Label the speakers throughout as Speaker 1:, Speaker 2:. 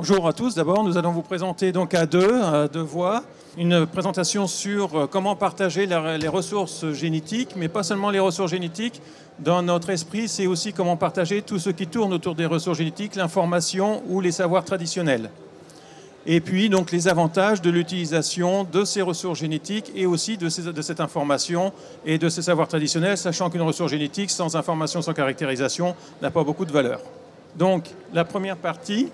Speaker 1: Bonjour à tous. D'abord, nous allons vous présenter donc à deux voix, une présentation sur comment partager les ressources génétiques, mais pas seulement les ressources génétiques. Dans notre esprit, c'est aussi comment partager tout ce qui tourne autour des ressources génétiques, l'information ou les savoirs traditionnels. Et puis, donc, les avantages de l'utilisation de ces ressources génétiques et aussi de cette information et de ces savoirs traditionnels, sachant qu'une ressource génétique sans information, sans caractérisation, n'a pas beaucoup de valeur. Donc, la première partie,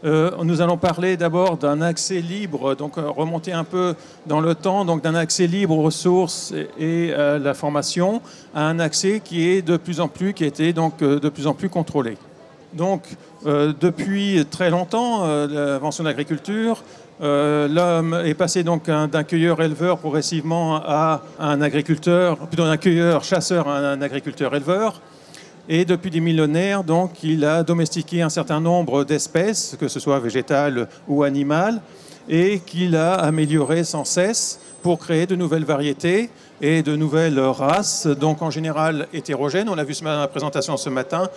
Speaker 1: nous allons parler d'abord d'un accès libre, donc remonter un peu dans le temps, donc d'un accès libre aux ressources et à la formation, à un accès qui est de plus en plus, qui a été donc de plus en plus contrôlé. Donc, depuis très longtemps, l'invention de l'agriculture, l'homme est passé donc d'un cueilleur-éleveur progressivement à un agriculteur, plutôt d'un cueilleur-chasseur à un agriculteur-éleveur. Et depuis des millénaires, donc, il a domestiqué un certain nombre d'espèces, que ce soit végétales ou animales, et qu'il a amélioré sans cesse pour créer de nouvelles variétés et de nouvelles races, donc en général hétérogènes. On l'a vu dans la présentation ce matin,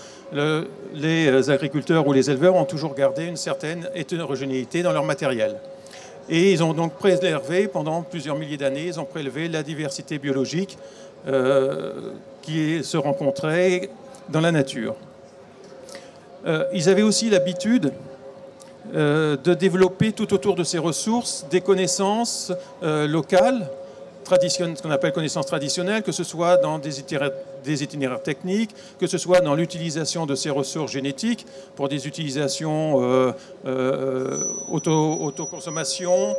Speaker 1: les agriculteurs ou les éleveurs ont toujours gardé une certaine hétérogénéité dans leur matériel. Et ils ont donc préservé, pendant plusieurs milliers d'années, ils ont prélevé la diversité biologique qui se rencontrait dans la nature. Ils avaient aussi l'habitude de développer tout autour de ces ressources des connaissances locales, ce qu'on appelle connaissances traditionnelles, que ce soit dans des itinéraires techniques, que ce soit dans l'utilisation de ces ressources génétiques pour des utilisations autoconsommation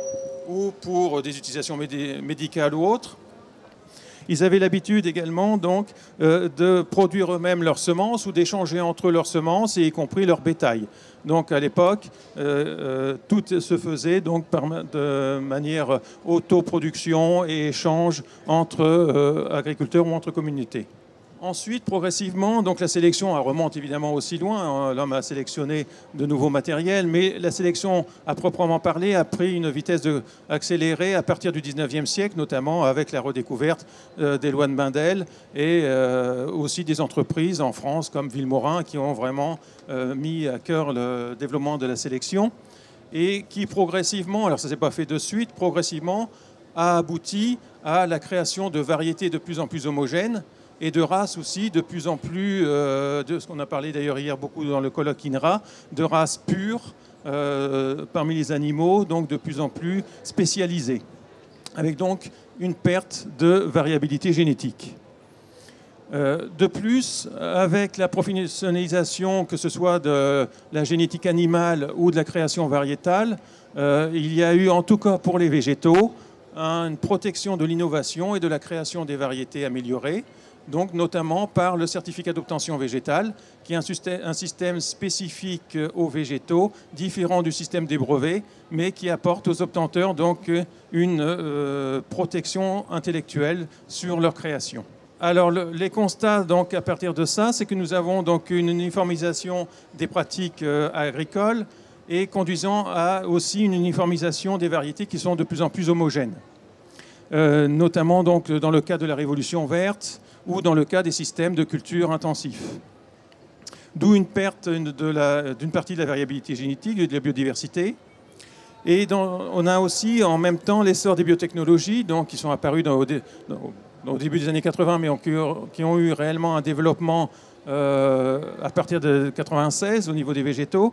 Speaker 1: ou pour des utilisations médicales ou autres. Ils avaient l'habitude également donc, de produire eux-mêmes leurs semences ou d'échanger entre eux leurs semences, y compris leur bétail. Donc à l'époque, tout se faisait donc, de manière autoproduction et échange entre agriculteurs ou entre communautés. Ensuite, progressivement, donc la sélection remonte évidemment aussi loin. L'homme a sélectionné de nouveaux matériels, mais la sélection, à proprement parler, a pris une vitesse accélérée à partir du 19e siècle, notamment avec la redécouverte des lois de Mendel et aussi des entreprises en France comme Vilmorin qui ont vraiment mis à cœur le développement de la sélection et qui progressivement, alors ça ne s'est pas fait de suite, progressivement a abouti à la création de variétés de plus en plus homogènes et de races aussi de plus en plus, de ce qu'on a parlé d'ailleurs hier beaucoup dans le colloque INRA, de races pures parmi les animaux, donc de plus en plus spécialisées, avec donc une perte de variabilité génétique. De plus, avec la professionnalisation, que ce soit de la génétique animale ou de la création variétale, il y a eu, en tout cas pour les végétaux, une protection de l'innovation et de la création des variétés améliorées, donc notamment par le certificat d'obtention végétale, qui est un système spécifique aux végétaux, différent du système des brevets, mais qui apporte aux obtenteurs donc une protection intellectuelle sur leur création. Alors les constats donc à partir de ça, c'est que nous avons donc une uniformisation des pratiques agricoles et conduisant à aussi une uniformisation des variétés qui sont de plus en plus homogènes, notamment donc dans le cas de la révolution verte ou dans le cas des systèmes de culture intensifs. D'où une perte d'une partie de la variabilité génétique et de la biodiversité. Et on a aussi en même temps l'essor des biotechnologies, donc, qui sont apparues au début des années 80, mais qui ont eu réellement un développement à partir de 1996 au niveau des végétaux,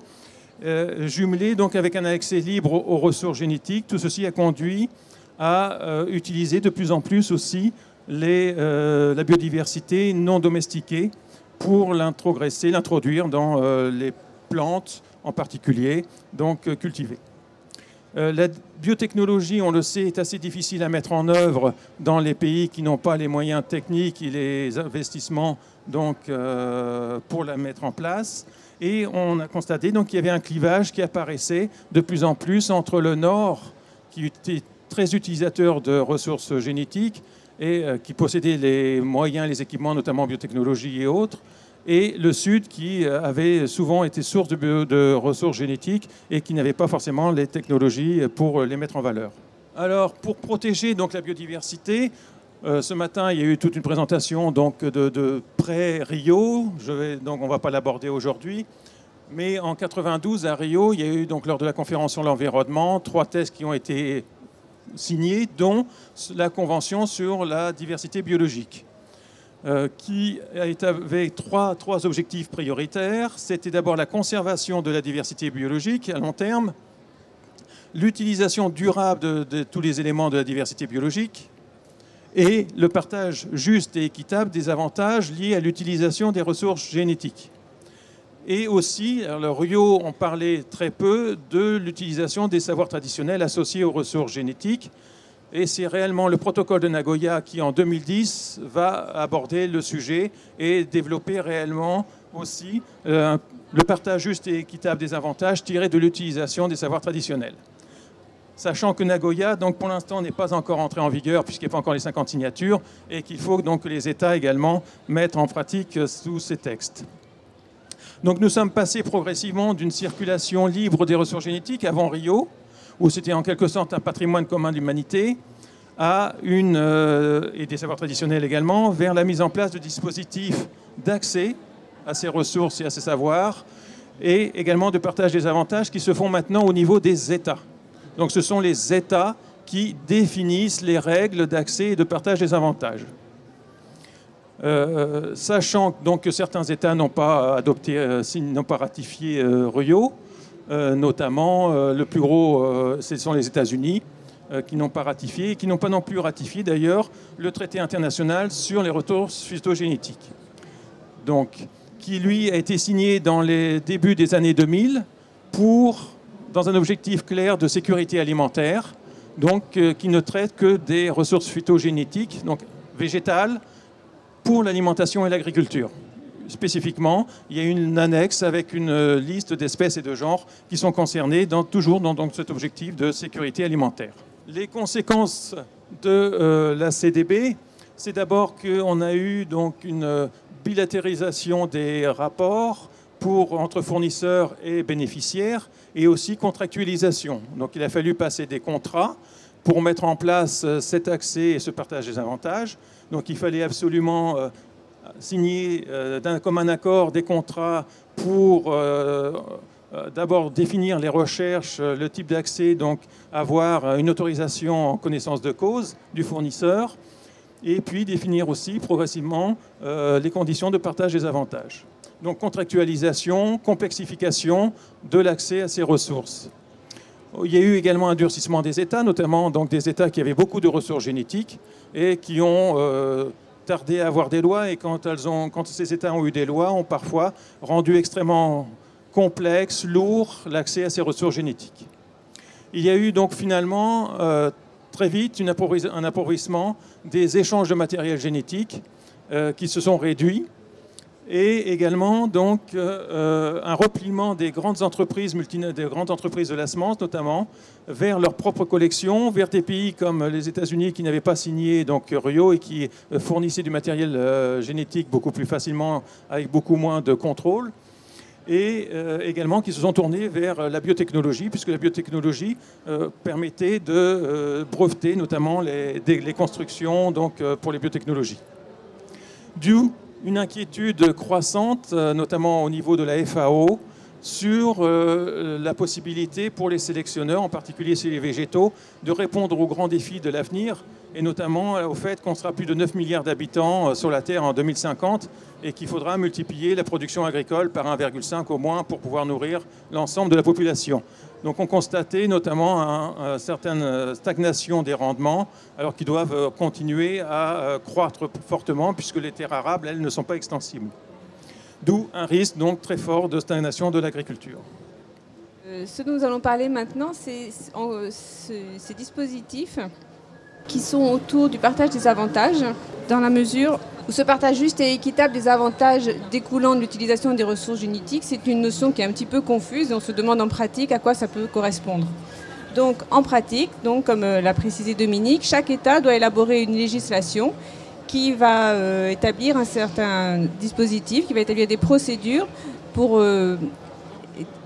Speaker 1: jumelé donc avec un accès libre aux ressources génétiques. Tout ceci a conduit à utiliser de plus en plus aussi la biodiversité non domestiquée pour l'introduire dans les plantes en particulier, donc cultivées. La biotechnologie, on le sait, est assez difficile à mettre en œuvre dans les pays qui n'ont pas les moyens techniques et les investissements donc, pour la mettre en place. Et on a constaté donc, qu'il y avait un clivage qui apparaissait de plus en plus entre le Nord, qui était très utilisateur de ressources génétiques et qui possédait les moyens, les équipements, notamment en biotechnologie et autres, et le Sud qui avait souvent été source de ressources génétiques et qui n'avait pas forcément les technologies pour les mettre en valeur. Alors, pour protéger donc, la biodiversité, ce matin, il y a eu toute une présentation donc, de pré-Rio, donc on ne va pas l'aborder aujourd'hui, Mais en 92, à Rio, il y a eu, donc, lors de la conférence sur l'environnement, 3 textes qui ont été signés, dont la Convention sur la diversité biologique, qui avait trois objectifs prioritaires. C'était d'abord la conservation de la diversité biologique à long terme, l'utilisation durable de tous les éléments de la diversité biologique et le partage juste et équitable des avantages liés à l'utilisation des ressources génétiques. Et aussi, alors Rio, on parlait très peu de l'utilisation des savoirs traditionnels associés aux ressources génétiques. Et c'est réellement le protocole de Nagoya qui, en 2010, va aborder le sujet et développer réellement aussi le partage juste et équitable des avantages tirés de l'utilisation des savoirs traditionnels. Sachant que Nagoya, donc, pour l'instant, n'est pas encore entré en vigueur puisqu'il n'y a pas encore les 50 signatures et qu'il faut donc que les États également mettent en pratique tous ces textes. Donc nous sommes passés progressivement d'une circulation libre des ressources génétiques avant Rio, où c'était en quelque sorte un patrimoine commun de l'humanité, et des savoirs traditionnels également, vers la mise en place de dispositifs d'accès à ces ressources et à ces savoirs, et également de partage des avantages qui se font maintenant au niveau des États. Donc ce sont les États qui définissent les règles d'accès et de partage des avantages. Sachant donc que certains États n'ont pas adopté, n'ont pas ratifié Rio, notamment le plus gros, ce sont les États-Unis qui n'ont pas ratifié et qui n'ont pas non plus ratifié d'ailleurs le traité international sur les ressources phytogénétiques. Donc, qui lui a été signé dans les débuts des années 2000 dans un objectif clair de sécurité alimentaire, donc qui ne traite que des ressources phytogénétiques, donc végétales, pour l'alimentation et l'agriculture. Spécifiquement, il y a une annexe avec une liste d'espèces et de genres qui sont concernés toujours dans cet objectif de sécurité alimentaire. Les conséquences de la CDB, c'est d'abord qu'on a eu donc une bilatérisation des rapports entre fournisseurs et bénéficiaires et aussi contractualisation. Donc il a fallu passer des contrats pour mettre en place cet accès et ce partage des avantages. Donc il fallait absolument signer d'un commun accord des contrats pour d'abord définir les recherches, le type d'accès, donc avoir une autorisation en connaissance de cause du fournisseur, et puis définir aussi progressivement les conditions de partage des avantages. Donc contractualisation, complexification de l'accès à ces ressources. Il y a eu également un durcissement des États, notamment donc des États qui avaient beaucoup de ressources génétiques et qui ont tardé à avoir des lois. Et quand ces États ont eu des lois, ont parfois rendu extrêmement complexe, lourd l'accès à ces ressources génétiques. Il y a eu donc finalement très vite un appauvrissement des échanges de matériel génétique qui se sont réduits. Et également donc un repliement des grandes entreprises de la semence notamment vers leurs propres collections, vers des pays comme les États-Unis qui n'avaient pas signé donc Rio et qui fournissaient du matériel génétique beaucoup plus facilement avec beaucoup moins de contrôle, et également qui se sont tournés vers la biotechnologie, puisque la biotechnologie permettait de breveter notamment les constructions donc, pour les biotechnologies. Une inquiétude croissante, notamment au niveau de la FAO, sur la possibilité pour les sélectionneurs, en particulier chez les végétaux, de répondre aux grands défis de l'avenir, et notamment au fait qu'on sera plus de 9 milliards d'habitants sur la Terre en 2050 et qu'il faudra multiplier la production agricole par 1,5 au moins pour pouvoir nourrir l'ensemble de la population. Donc on constatait notamment une certaine stagnation des rendements, alors qu'ils doivent continuer à croître fortement puisque les terres arables, elles, ne sont pas extensibles. D'où un risque donc très fort de stagnation de l'agriculture.
Speaker 2: Ce dont nous allons parler maintenant, c'est ces dispositifs qui sont autour du partage des avantages, dans la mesure où ce partage juste et équitable des avantages découlant de l'utilisation des ressources génétiques, c'est une notion qui est un petit peu confuse et on se demande en pratique à quoi ça peut correspondre. Donc en pratique, donc, comme l'a précisé Dominique, chaque État doit élaborer une législation qui va établir un certain dispositif, qui va établir des procédures pour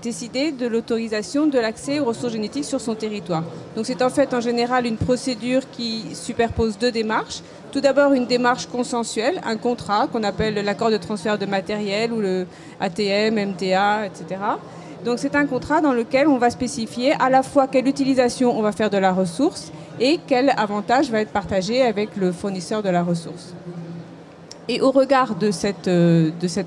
Speaker 2: décider de l'autorisation de l'accès aux ressources génétiques sur son territoire. Donc c'est en fait en général une procédure qui superpose deux démarches. Tout d'abord une démarche consensuelle, un contrat qu'on appelle l'accord de transfert de matériel ou le ATM, MTA, etc. Donc c'est un contrat dans lequel on va spécifier à la fois quelle utilisation on va faire de la ressource et quel avantage va être partagé avec le fournisseur de la ressource. Et au regard de cet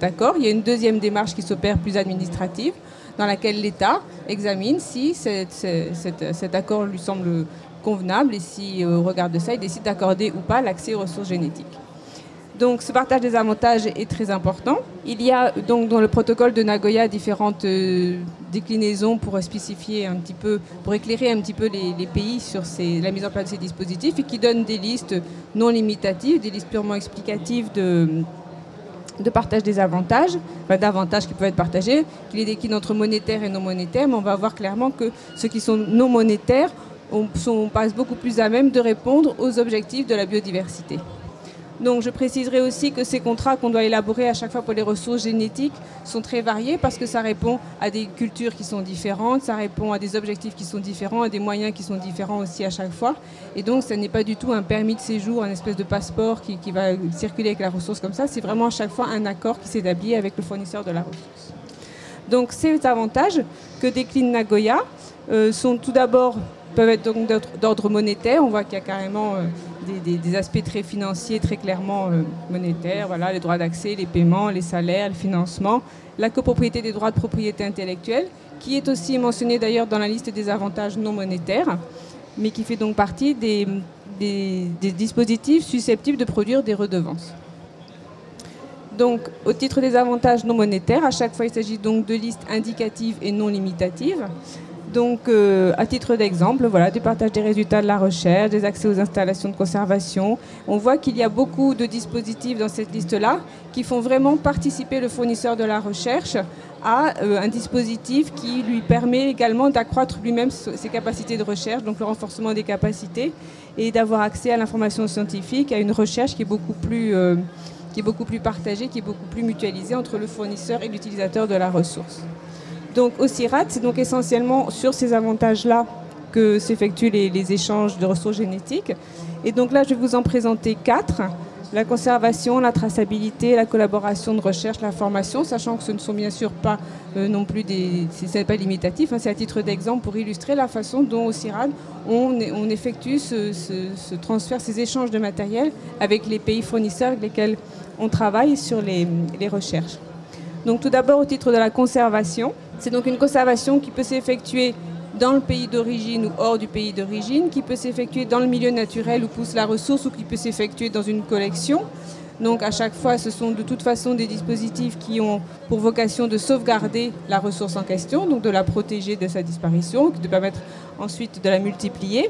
Speaker 2: accord, il y a une deuxième démarche qui s'opère plus administrative, dans laquelle l'État examine si cet accord lui semble convenable et si, au regard de ça, il décide d'accorder ou pas l'accès aux ressources génétiques. Donc ce partage des avantages est très important. Il y a donc dans le protocole de Nagoya différentes déclinaisons pour spécifier un petit peu, pour éclairer un petit peu les pays sur la mise en place de ces dispositifs et qui donnent des listes non limitatives, des listes purement explicatives de partage des avantages, d'avantages qui peuvent être partagés, qui les déclinent entre monétaires et non monétaires, mais on va voir clairement que ceux qui sont non monétaires, on passe beaucoup plus à même de répondre aux objectifs de la biodiversité. Donc je préciserai aussi que ces contrats qu'on doit élaborer à chaque fois pour les ressources génétiques sont très variés parce que ça répond à des cultures qui sont différentes, ça répond à des objectifs qui sont différents, à des moyens qui sont différents aussi à chaque fois. Et donc ce n'est pas du tout un permis de séjour, un espèce de passeport qui va circuler avec la ressource comme ça, c'est vraiment à chaque fois un accord qui s'établit avec le fournisseur de la ressource. Donc ces avantages que décline Nagoya sont tout d'abord peuvent être donc d'ordre monétaire. On voit qu'il y a carrément des aspects très financiers, très clairement monétaires. Voilà, les droits d'accès, les paiements, les salaires, le financement, la copropriété des droits de propriété intellectuelle, qui est aussi mentionné d'ailleurs dans la liste des avantages non monétaires, mais qui fait donc partie des dispositifs susceptibles de produire des redevances. Donc, au titre des avantages non monétaires, à chaque fois, il s'agit donc de listes indicatives et non limitatives. Donc, à titre d'exemple, voilà, du partage des résultats de la recherche, des accès aux installations de conservation. On voit qu'il y a beaucoup de dispositifs dans cette liste-là qui font vraiment participer le fournisseur de la recherche à un dispositif qui lui permet également d'accroître lui-même ses capacités de recherche, donc le renforcement des capacités, et d'avoir accès à l'information scientifique, à une recherche qui est beaucoup plus partagée, qui est beaucoup plus mutualisée entre le fournisseur et l'utilisateur de la ressource. Donc au CIRAD, c'est donc essentiellement sur ces avantages-là que s'effectuent les échanges de ressources génétiques. Et donc là, je vais vous en présenter 4. La conservation, la traçabilité, la collaboration de recherche, la formation, sachant que ce ne sont bien sûr pas non plus ce n'est pas limitatif, hein, c'est à titre d'exemple pour illustrer la façon dont au CIRAD, on effectue ce transfert, ces échanges de matériel avec les pays fournisseurs avec lesquels on travaille sur les recherches. Donc tout d'abord au titre de la conservation, c'est donc une conservation qui peut s'effectuer dans le pays d'origine ou hors du pays d'origine, qui peut s'effectuer dans le milieu naturel où pousse la ressource ou qui peut s'effectuer dans une collection. Donc à chaque fois, ce sont de toute façon des dispositifs qui ont pour vocation de sauvegarder la ressource en question, donc de la protéger de sa disparition, de permettre ensuite de la multiplier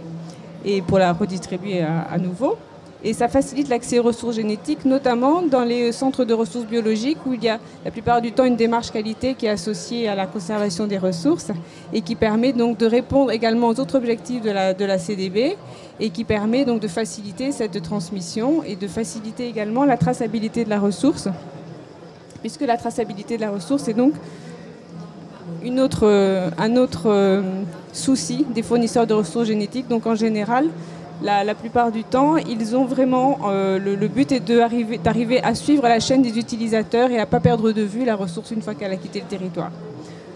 Speaker 2: et pour la redistribuer à nouveau. Et ça facilite l'accès aux ressources génétiques, notamment dans les centres de ressources biologiques où il y a la plupart du temps une démarche qualité qui est associée à la conservation des ressources et qui permet donc de répondre également aux autres objectifs de la CDB et qui permet donc de faciliter cette transmission et de faciliter également la traçabilité de la ressource, puisque la traçabilité de la ressource est donc un autre souci des fournisseurs de ressources génétiques. Donc en général, la plupart du temps, ils ont vraiment le but est d'arriver à suivre la chaîne des utilisateurs et à ne pas perdre de vue la ressource une fois qu'elle a quitté le territoire.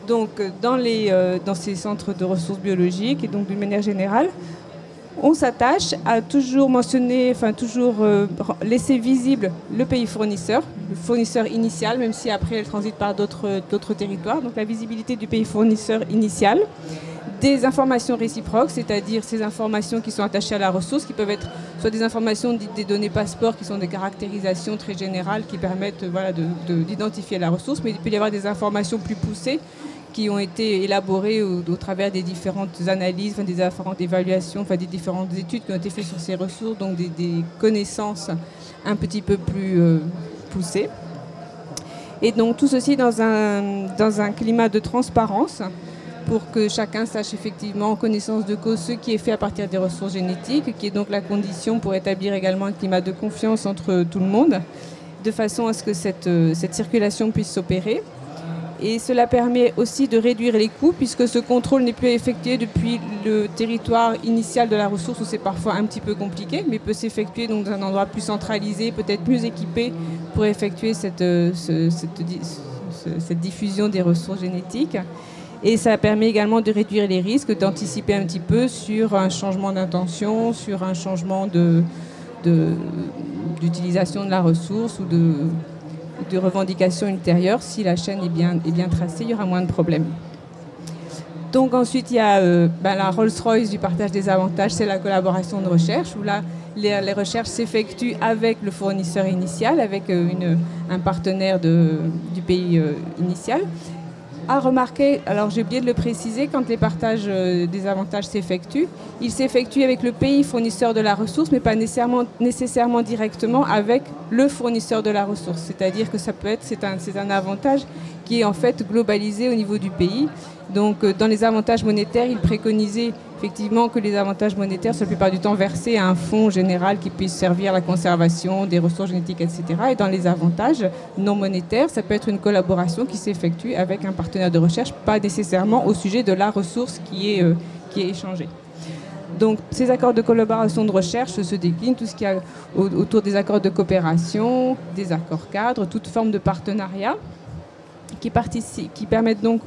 Speaker 2: Donc dans ces centres de ressources biologiques et donc d'une manière générale, on s'attache à toujours mentionner, toujours laisser visible le pays fournisseur, le fournisseur initial, même si après elle transite par d'autres territoires. Donc la visibilité du pays fournisseur initial. Des informations réciproques, c'est-à-dire ces informations qui sont attachées à la ressource, qui peuvent être soit des informations dites des données passeports, qui sont des caractérisations très générales qui permettent d'identifier la ressource, mais il peut y avoir des informations plus poussées qui ont été élaborées au travers des différentes analyses, des différentes évaluations, des différentes études qui ont été faites sur ces ressources, donc des connaissances un petit peu plus poussées. Et donc tout ceci dans un climat de transparence, pour que chacun sache effectivement en connaissance de cause ce qui est fait à partir des ressources génétiques, qui est donc la condition pour établir également un climat de confiance entre tout le monde, de façon à ce que cette circulation puisse s'opérer. Et cela permet aussi de réduire les coûts puisque ce contrôle n'est plus effectué depuis le territoire initial de la ressource où c'est parfois un petit peu compliqué, mais peut s'effectuer donc dans un endroit plus centralisé, peut-être mieux équipé pour effectuer cette diffusion des ressources génétiques. Et ça permet également de réduire les risques, d'anticiper un petit peu sur un changement d'intention, sur un changement d'utilisation de la ressource ou de revendication ultérieure. Si la chaîne est bien tracée, il y aura moins de problèmes. Donc ensuite, il y a la Rolls-Royce du partage des avantages, c'est la collaboration de recherche, où là, les recherches s'effectuent avec le fournisseur initial, avec un partenaire du pays initial. À remarquer, alors j'ai oublié de le préciser, quand les partages des avantages s'effectuent, ils s'effectuent avec le pays fournisseur de la ressource, mais pas nécessairement directement avec le fournisseur de la ressource. C'est-à-dire que c'est un avantage qui est en fait globalisé au niveau du pays. Donc dans les avantages monétaires, il préconisait effectivement que les avantages monétaires soient la plupart du temps versés à un fonds général qui puisse servir à la conservation des ressources génétiques, etc. Et dans les avantages non monétaires, ça peut être une collaboration qui s'effectue avec un partenaire de recherche, pas nécessairement au sujet de la ressource qui est échangée. Donc ces accords de collaboration de recherche se déclinent tout ce qu'il y a autour des accords de coopération, des accords cadres, toute forme de partenariat qui permettent donc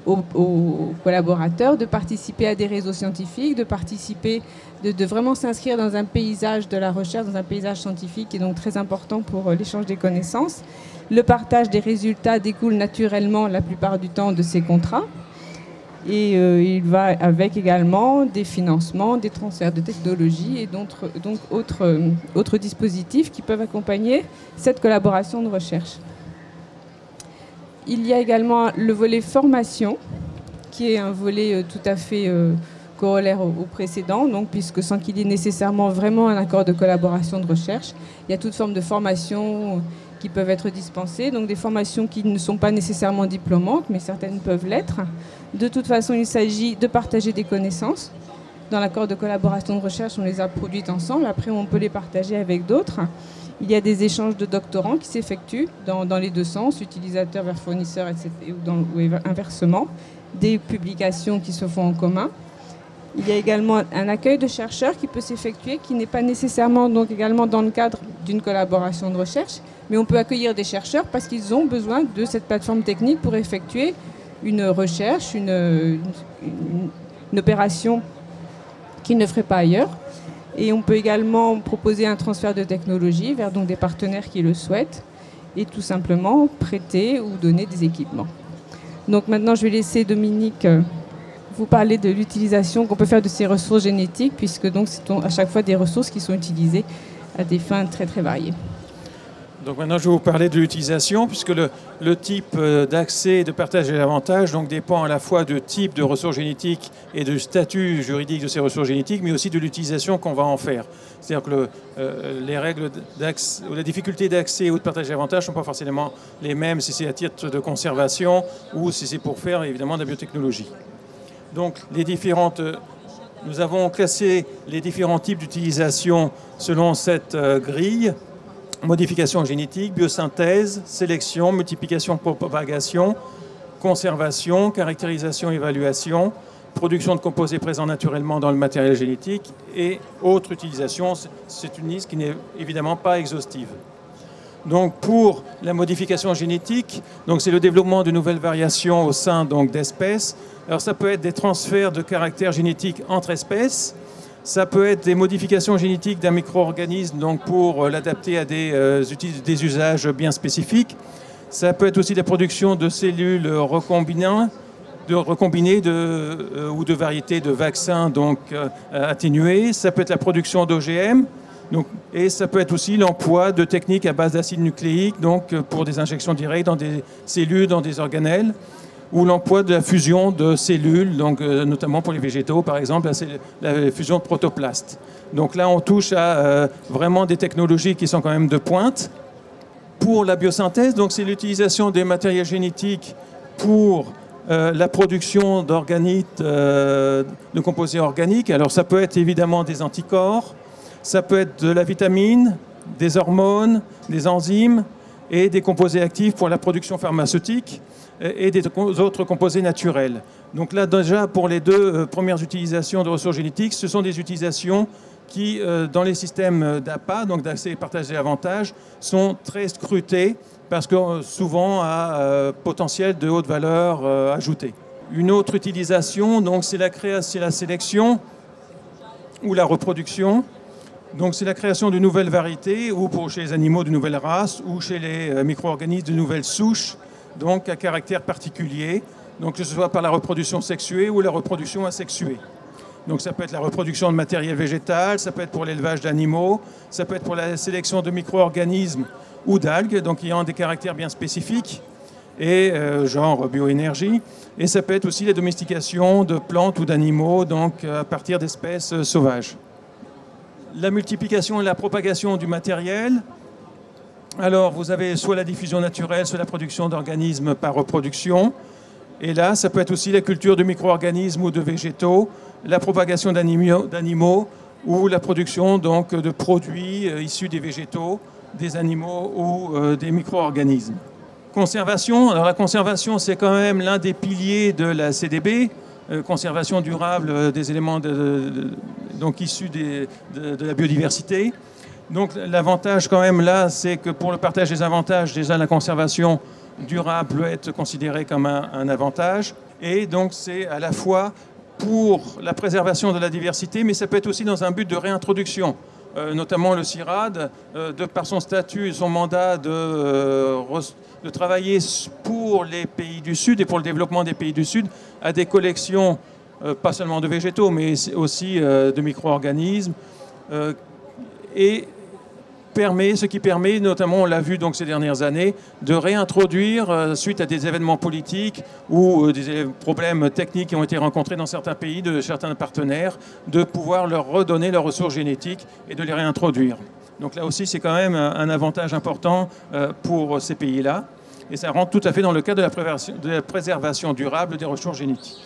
Speaker 2: aux collaborateurs de participer à des réseaux scientifiques, de vraiment s'inscrire dans un paysage de la recherche, dans un paysage scientifique qui est donc très important pour l'échange des connaissances. Le partage des résultats découle naturellement la plupart du temps de ces contrats. Et il va avec également des financements, des transferts de technologies et donc autres dispositifs qui peuvent accompagner cette collaboration de recherche. Il y a également le volet formation, qui est un volet tout à fait corollaire au précédent, donc, puisque sans qu'il y ait nécessairement vraiment un accord de collaboration de recherche, il y a toute forme de formation qui peuvent être dispensées, donc des formations qui ne sont pas nécessairement diplômantes, mais certaines peuvent l'être. De toute façon, il s'agit de partager des connaissances. Dans l'accord de collaboration de recherche, on les a produites ensemble, après on peut les partager avec d'autres. Il y a des échanges de doctorants qui s'effectuent dans les deux sens, utilisateur vers fournisseur, etc., ou inversement, des publications qui se font en commun. Il y a également un accueil de chercheurs qui peut s'effectuer, qui n'est pas nécessairement donc également dans le cadre d'une collaboration de recherche, mais on peut accueillir des chercheurs parce qu'ils ont besoin de cette plateforme technique pour effectuer une recherche, une opération qu'ils ne feraient pas ailleurs. Et on peut également proposer un transfert de technologie vers donc des partenaires qui le souhaitent et tout simplement prêter ou donner des équipements. Donc maintenant, je vais laisser Dominique vous parler de l'utilisation qu'on peut faire de ces ressources génétiques, puisque donc c'est à chaque fois des ressources qui sont utilisées à des fins très très variées.
Speaker 1: Donc maintenant, je vais vous parler de l'utilisation, puisque le type d'accès et de partage des avantages donc, dépend à la fois du type de ressources génétiques et du statut juridique de ces ressources génétiques, mais aussi de l'utilisation qu'on va en faire. C'est-à-dire que les règles d'accès, ou la difficulté d'accès ou de partage des avantages ne sont pas forcément les mêmes si c'est à titre de conservation ou si c'est pour faire évidemment de la biotechnologie. Donc nous avons classé les différents types d'utilisation selon cette grille. Modification génétique, biosynthèse, sélection, multiplication, propagation, conservation, caractérisation, évaluation, production de composés présents naturellement dans le matériel génétique et autres utilisations. C'est une liste qui n'est évidemment pas exhaustive. Donc pour la modification génétique, c'est le développement de nouvelles variations au sein d'espèces. Alors ça peut être des transferts de caractères génétiques entre espèces. Ça peut être des modifications génétiques d'un micro-organisme pour l'adapter à des usages bien spécifiques. Ça peut être aussi la production de cellules recombinées ou de variétés de vaccins atténués. Ça peut être la production d'OGM. Et ça peut être aussi l'emploi de techniques à base d'acide nucléique pour des injections directes dans des cellules, dans des organelles, ou l'emploi de la fusion de cellules, notamment pour les végétaux, par exemple, la fusion de protoplastes. Donc là, on touche à vraiment des technologies qui sont quand même de pointe. Pour la biosynthèse, c'est l'utilisation des matériels génétiques pour la production d'organites, de composés organiques. Alors ça peut être évidemment des anticorps, ça peut être de la vitamine, des hormones, des enzymes et des composés actifs pour la production pharmaceutique. et des autres composés naturels. Donc là, déjà, pour les deux premières utilisations de ressources génétiques, ce sont des utilisations qui, dans les systèmes d'APA, donc d'accès et partage des avantages, sont très scrutées parce que souvent à potentiel de haute valeur ajoutée. Une autre utilisation, donc, c'est la sélection ou la reproduction. Donc c'est la création de nouvelles variétés, ou chez les animaux de nouvelles races, ou chez les micro-organismes de nouvelles souches, donc à caractère particulier, donc que ce soit par la reproduction sexuée ou la reproduction asexuée. Donc ça peut être la reproduction de matériel végétal, ça peut être pour l'élevage d'animaux, ça peut être pour la sélection de micro-organismes ou d'algues, donc ayant des caractères bien spécifiques, et genre bioénergie, et ça peut être aussi la domestication de plantes ou d'animaux, donc à partir d'espèces sauvages. La multiplication et la propagation du matériel. Alors, vous avez soit la diffusion naturelle, soit la production d'organismes par reproduction. Et là, ça peut être aussi la culture de micro-organismes ou de végétaux, la propagation d'animaux ou la production donc, de produits issus des végétaux, des animaux ou des micro-organismes. Conservation. Alors, la conservation, c'est quand même l'un des piliers de la CDB. Conservation durable des éléments donc issus de la biodiversité. Donc l'avantage quand même là, c'est que pour le partage des avantages, déjà la conservation durable peut être considérée comme un avantage. Et donc c'est à la fois pour la préservation de la diversité, mais ça peut être aussi dans un but de réintroduction. Notamment le CIRAD, de par son statut et son mandat de travailler pour les pays du Sud et pour le développement des pays du Sud, à des collections, pas seulement de végétaux, mais aussi de micro-organismes, et ce qui permet, notamment, on l'a vu donc ces dernières années, de réintroduire, suite à des événements politiques ou des problèmes techniques qui ont été rencontrés dans certains pays, de certains partenaires, de pouvoir leur redonner leurs ressources génétiques et de les réintroduire. Donc là aussi, c'est quand même un avantage important pour ces pays-là. Et ça rentre tout à fait dans le cadre de la préservation durable des ressources génétiques.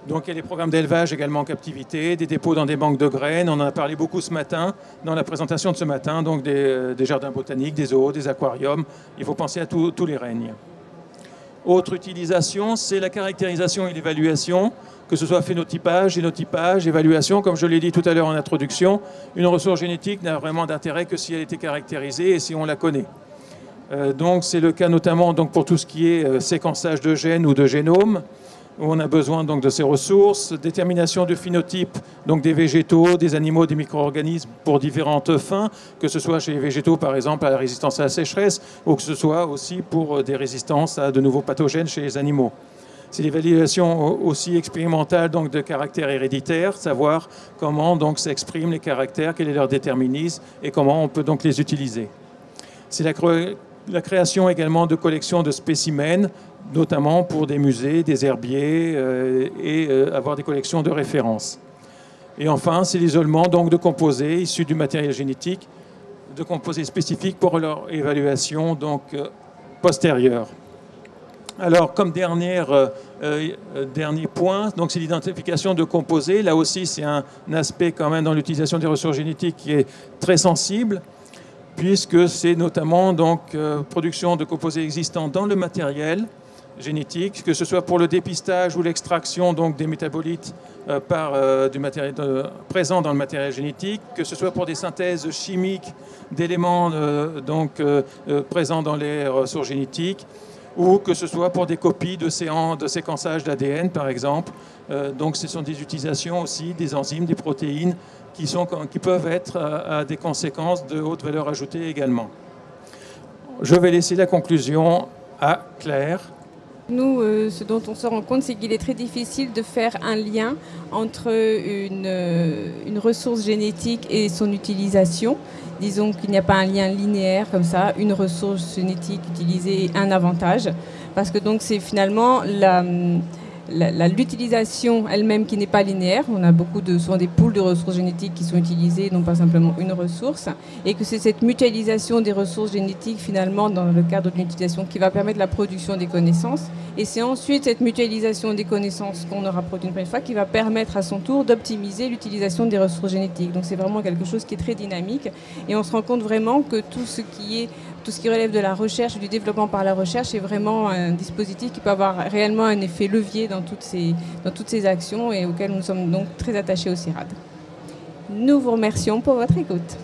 Speaker 1: Donc il y a des programmes d'élevage également en captivité, des dépôts dans des banques de graines. On en a parlé beaucoup ce matin, dans la présentation de ce matin, donc des jardins botaniques, des zoos, des aquariums. Il faut penser à tous les règnes. Autre utilisation, c'est la caractérisation et l'évaluation, que ce soit phénotypage, génotypage, évaluation. Comme je l'ai dit tout à l'heure en introduction, une ressource génétique n'a vraiment d'intérêt que si elle a été caractérisée et si on la connaît. Donc c'est le cas notamment donc, pour tout ce qui est séquençage de gènes ou de génomes, où on a besoin donc, de ces ressources, détermination du phénotype donc, des végétaux, des animaux, des micro-organismes pour différentes fins, que ce soit chez les végétaux par exemple à la résistance à la sécheresse, ou que ce soit aussi pour des résistances à de nouveaux pathogènes chez les animaux. C'est l'évaluation aussi expérimentale donc, de caractères héréditaires, savoir comment donc, s'expriment les caractères, quel est leur déterminisme et comment on peut donc les utiliser. C'est la création également de collections de spécimens, notamment pour des musées, des herbiers et avoir des collections de référence. Et enfin, c'est l'isolement donc de composés issus du matériel génétique, de composés spécifiques pour leur évaluation donc postérieure. Alors, comme dernier point, donc c'est l'identification de composés. Là aussi, c'est un aspect quand même dans l'utilisation des ressources génétiques qui est très sensible, puisque c'est notamment donc production de composés existants dans le matériel génétique, que ce soit pour le dépistage ou l'extraction donc des métabolites du matériel présent dans le matériel génétique, que ce soit pour des synthèses chimiques d'éléments présents dans les ressources génétiques, ou que ce soit pour des copies de séquençage d'ADN par exemple. Donc ce sont des utilisations aussi des enzymes, des protéines qui peuvent être à des conséquences de haute valeur ajoutée également. Je vais laisser la conclusion à Claire.
Speaker 2: Nous, ce dont on se rend compte, c'est qu'il est très difficile de faire un lien entre une ressource génétique et son utilisation. Disons qu'il n'y a pas un lien linéaire comme ça, une ressource génétique utilisée, un avantage. Parce que donc c'est finalement l'utilisation elle-même qui n'est pas linéaire. On a souvent des pools de ressources génétiques qui sont utilisés, non pas simplement une ressource, et que c'est cette mutualisation des ressources génétiques finalement dans le cadre d'une utilisation qui va permettre la production des connaissances. Et c'est ensuite cette mutualisation des connaissances qu'on aura produit une première fois qui va permettre à son tour d'optimiser l'utilisation des ressources génétiques. Donc c'est vraiment quelque chose qui est très dynamique, et on se rend compte vraiment que tout ce qui relève de la recherche, du développement par la recherche est vraiment un dispositif qui peut avoir réellement un effet levier dans toutes ces actions et auxquelles nous sommes donc très attachés au CIRAD. Nous vous remercions pour votre écoute.